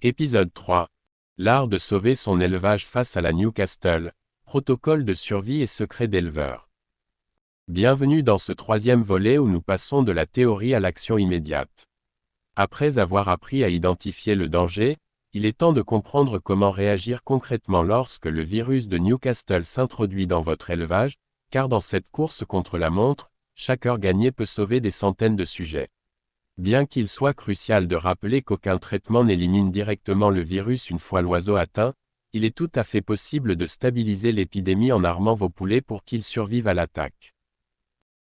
Épisode 3. L'art de sauver son élevage face à la Newcastle, protocole de survie et secret d'éleveur. Bienvenue dans ce troisième volet où nous passons de la théorie à l'action immédiate. Après avoir appris à identifier le danger, il est temps de comprendre comment réagir concrètement lorsque le virus de Newcastle s'introduit dans votre élevage, car dans cette course contre la montre, chaque heure gagnée peut sauver des centaines de sujets. Bien qu'il soit crucial de rappeler qu'aucun traitement n'élimine directement le virus une fois l'oiseau atteint, il est tout à fait possible de stabiliser l'épidémie en armant vos poulets pour qu'ils survivent à l'attaque.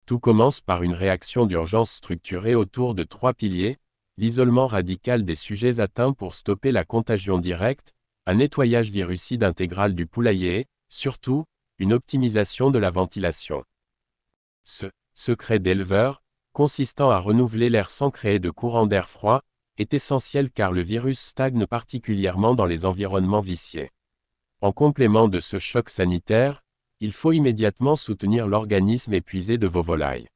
Tout commence par une réaction d'urgence structurée autour de 3 piliers: l'isolement radical des sujets atteints pour stopper la contagion directe, un nettoyage virucide intégral du poulailler et, surtout, une optimisation de la ventilation. Ce secret d'éleveur, consistant à renouveler l'air sans créer de courant d'air froid, est essentiel car le virus stagne particulièrement dans les environnements viciés. En complément de ce choc sanitaire, il faut immédiatement soutenir l'organisme épuisé de vos volailles.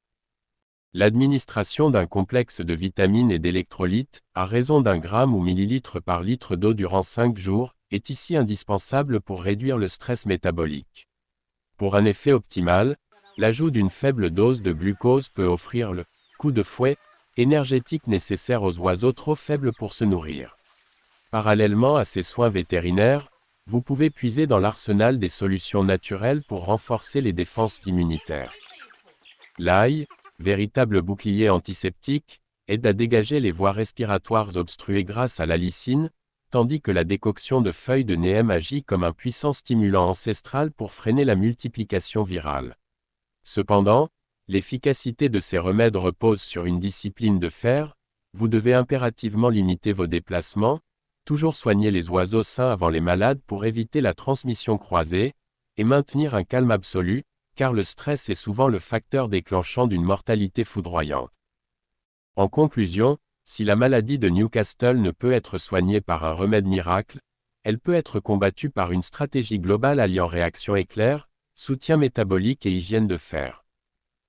L'administration d'un complexe de vitamines et d'électrolytes, à raison d'1 gramme ou millilitre par litre d'eau durant 5 jours, est ici indispensable pour réduire le stress métabolique. Pour un effet optimal, l'ajout d'une faible dose de glucose peut offrir le coup de fouet énergétique nécessaire aux oiseaux trop faibles pour se nourrir. Parallèlement à ces soins vétérinaires, vous pouvez puiser dans l'arsenal des solutions naturelles pour renforcer les défenses immunitaires. L'ail, véritable bouclier antiseptique, aide à dégager les voies respiratoires obstruées grâce à l'allicine, tandis que la décoction de feuilles de neem agit comme un puissant stimulant ancestral pour freiner la multiplication virale. Cependant, l'efficacité de ces remèdes repose sur une discipline de fer. Vous devez impérativement limiter vos déplacements, toujours soigner les oiseaux sains avant les malades pour éviter la transmission croisée, et maintenir un calme absolu, car le stress est souvent le facteur déclenchant d'une mortalité foudroyante. En conclusion, si la maladie de Newcastle ne peut être soignée par un remède miracle, elle peut être combattue par une stratégie globale alliant réaction éclair, soutien métabolique et hygiène de fer.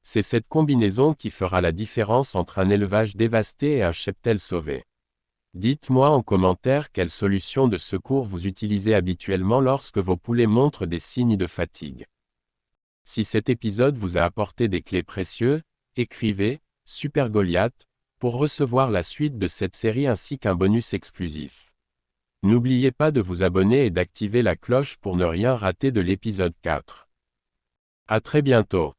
C'est cette combinaison qui fera la différence entre un élevage dévasté et un cheptel sauvé. Dites-moi en commentaire quelle solution de secours vous utilisez habituellement lorsque vos poulets montrent des signes de fatigue. Si cet épisode vous a apporté des clés précieuses, écrivez « Super Goliath » pour recevoir la suite de cette série ainsi qu'un bonus exclusif. N'oubliez pas de vous abonner et d'activer la cloche pour ne rien rater de l'épisode 4. À très bientôt.